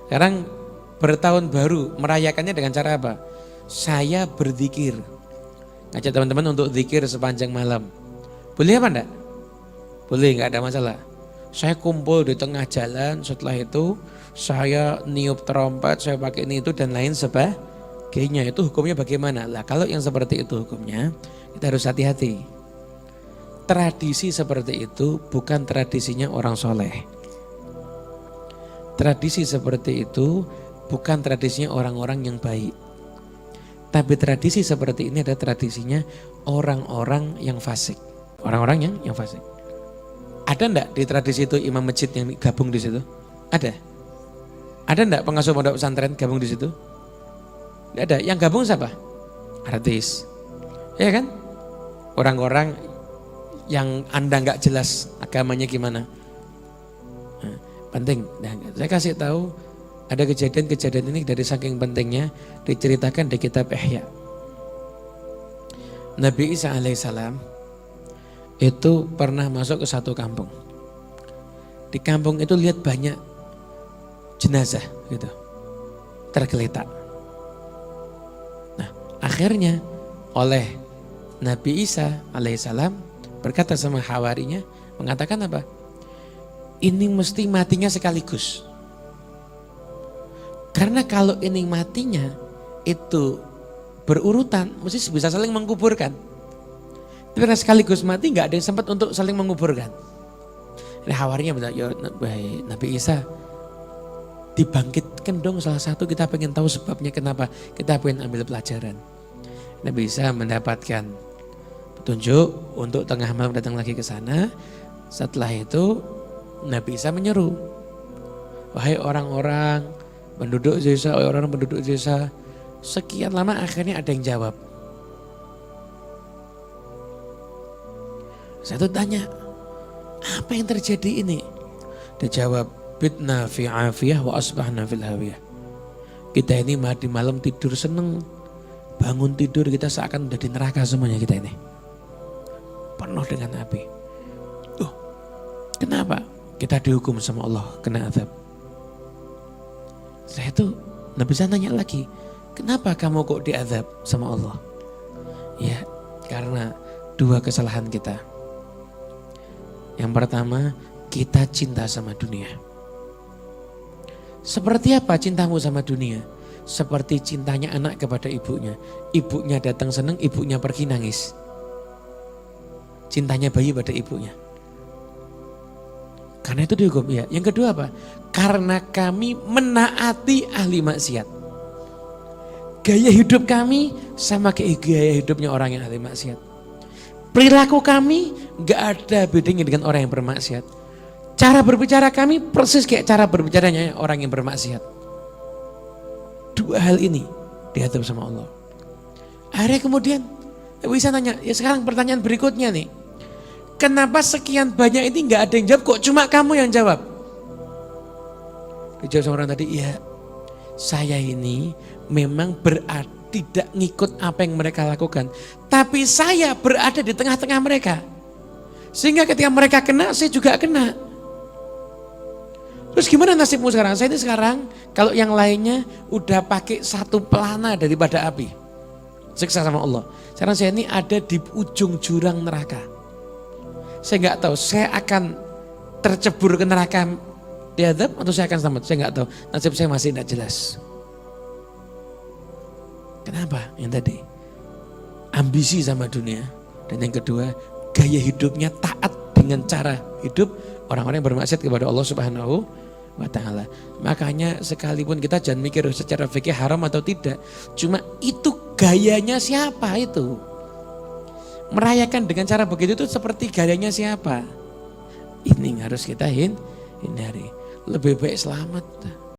Sekarang bertahun baru merayakannya dengan cara apa? Saya berzikir. Ngajak teman-teman untuk zikir sepanjang malam. Boleh apa enggak? Boleh, enggak ada masalah. Saya kumpul di tengah jalan, setelah itu saya niup trompet, saya pakai ini itu dan lain sebagainya. Itu hukumnya bagaimana? Lah kalau yang seperti itu hukumnya, kita harus hati-hati. Tradisi seperti itu bukan tradisinya orang soleh. Tradisi seperti itu bukan tradisinya orang-orang yang baik. Tapi tradisi seperti ini adalah tradisinya orang-orang yang fasik. Orang-orang yang fasik. Ada enggak di tradisi itu imam masjid yang gabung di situ? Ada. Ada enggak pengasuh pondok pesantren gabung di situ? Enggak ada. Yang gabung siapa? Artis. Ya kan? Orang-orang yang Anda enggak jelas agamanya gimana. Nah, penting. Nah, saya kasih tahu ada kejadian-kejadian ini dari saking pentingnya diceritakan di kitab Ihya. Nabi Isa alaihissalam itu pernah masuk ke satu kampung. Di kampung itu lihat banyak jenazah gitu, tergeletak. Nah, akhirnya oleh Nabi Isa alaihissalam berkata sama hawarinya, mengatakan apa? Ini mesti matinya sekaligus. Karena kalau ini matinya itu berurutan, mesti bisa saling menguburkan. Tapi karena sekaligus mati nggak ada yang sempat untuk saling menguburkan. Ini hawarinya bilang, ya Nabi Isa dibangkitkan dong salah satu, kita pengen tahu sebabnya kenapa, kita pengen ambil pelajaran. Nabi Isa mendapatkan petunjuk untuk tengah malam datang lagi ke sana. Setelah itu Nabi Isa menyeru, wahai orang-orang penduduk desa, wahai orang penduduk desa. Sekian lama akhirnya ada yang jawab. Saya tuh tanya, apa yang terjadi ini? Dia jawab, bitna fi afiyah wa asbahna fil hawiyah. Kita ini di malam tidur seneng, bangun tidur kita seakan udah di neraka semuanya kita ini. Penuh dengan api. Kenapa? Kita dihukum sama Allah, kena azab. Saya tuh Nabi Isa nanya lagi, kenapa kamu kok diazab sama Allah? Ya, karena dua kesalahan kita. Yang pertama, kita cinta sama dunia. Seperti apa cintamu sama dunia? Seperti cintanya anak kepada ibunya. Ibunya datang senang, ibunya pergi nangis. Cintanya bayi pada ibunya. Karena itu dihukum ya. Yang kedua apa? Karena kami menaati ahli maksiat. Gaya hidup kami sama kayak gaya hidupnya orang yang ahli maksiat. Perilaku kami gak ada bedanya dengan orang yang bermaksiat. Cara berbicara kami persis kayak cara berbicaranya orang yang bermaksiat. Dua hal ini diatur sama Allah. Akhirnya kemudian bisa nanya, ya sekarang pertanyaan berikutnya nih. Kenapa sekian banyak ini gak ada yang jawab, kok cuma kamu yang jawab? Dijawab sama orang tadi, ya saya ini memang berada tidak ngikut apa yang mereka lakukan. Tapi saya berada di tengah-tengah mereka. Sehingga ketika mereka kena, saya juga kena. Terus gimana nasibmu sekarang? Saya ini sekarang, kalau yang lainnya udah pakai satu pelana daripada api. Siksa sama Allah. Sekarang saya ini ada di ujung jurang neraka. Saya nggak tahu, saya akan tercebur ke neraka diadab atau saya akan selamat. Saya nggak tahu, nasib saya masih tidak jelas. Kenapa? Yang tadi ambisi sama dunia, dan yang kedua gaya hidupnya taat dengan cara hidup orang-orang yang bermaksiat kepada Allah Subhanahu wa Ta'ala. Makanya sekalipun kita jangan mikir secara fikih haram atau tidak, cuma itu gayanya siapa itu? Merayakan dengan cara begitu itu seperti gayanya siapa? Ini yang harus kita hindari. Lebih baik selamat.